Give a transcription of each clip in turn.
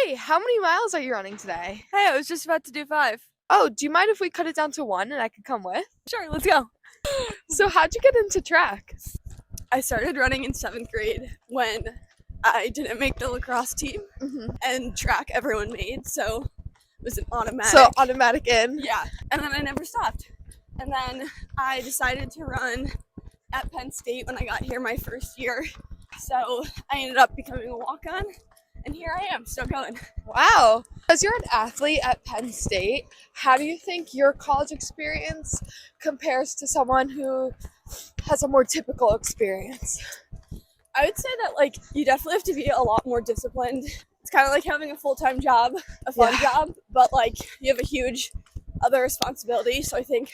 Hey, how many miles are you running today? Hey, I was just about to do 5. Oh, do you mind if we cut it down to 1 and I could come with? Sure, let's go. So how'd you get into track? I started running in 7th grade when I didn't make the lacrosse team, and track everyone made, so it was an automatic. So automatic in? Yeah, and then I never stopped. And then I decided to run at Penn State when I got here my first year, so I ended up becoming a walk-on, and here I am, still going. Wow. As you're an athlete at Penn State, how do you think your college experience compares to someone who has a more typical experience? I would say that you definitely have to be a lot more disciplined. It's kind of like having a full-time job, a fun job, but you have a huge other responsibility. So I think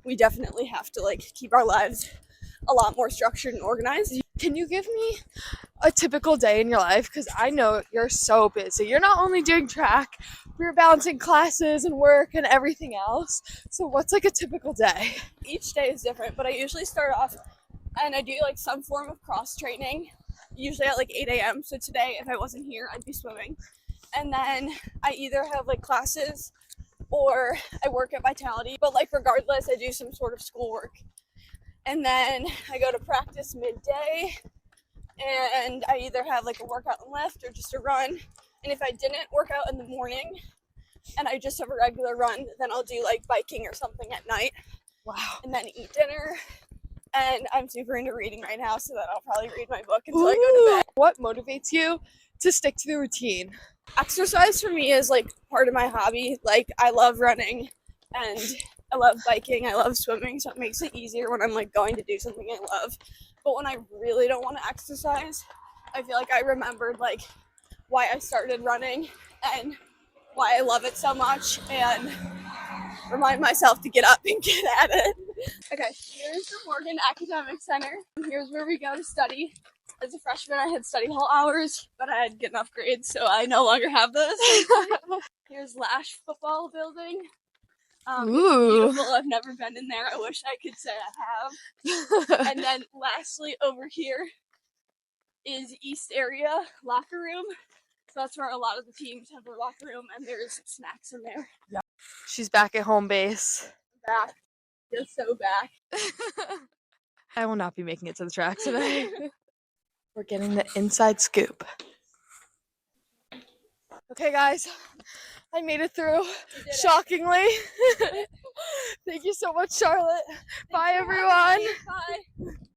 we definitely have to keep our lives a lot more structured and organized. Can you give me a typical day in your life? Because I know you're so busy. You're not only doing track, but you're balancing classes and work and everything else. So what's a typical day? Each day is different, but I usually start off and I do some form of cross training, usually at 8 a.m. So today, if I wasn't here, I'd be swimming. And then I either have classes or I work at Vitality, but regardless, I do some sort of schoolwork. And then I go to practice midday, and I either have a workout and lift or just a run. And if I didn't work out in the morning and I just have a regular run, then I'll do biking or something at night. Wow. And then eat dinner. And I'm super into reading right now, so that I'll probably read my book until I go to bed. What motivates you to stick to the routine? Exercise for me is part of my hobby. I love running and I love biking, I love swimming, so it makes it easier when I'm going to do something I love. But when I really don't want to exercise, I feel I remembered why I started running and why I love it so much, and remind myself to get up and get at it. Okay, here's the Morgan Academic Center. Here's where we go to study. As a freshman, I had study hall hours, but I had good enough grades, so I no longer have those. Here's Lash Football Building. Beautiful. I've never been in there. I wish I could say I have. And then lastly, over here is East Area Locker Room. So that's where a lot of the teams have their locker room, and there's snacks in there. Yeah. She's back at home base. Back. Just so back. I will not be making it to the track today. We're getting the inside scoop. Okay, guys. I made it through, shockingly. Thank you so much, Charlotte. Bye, everyone. Bye.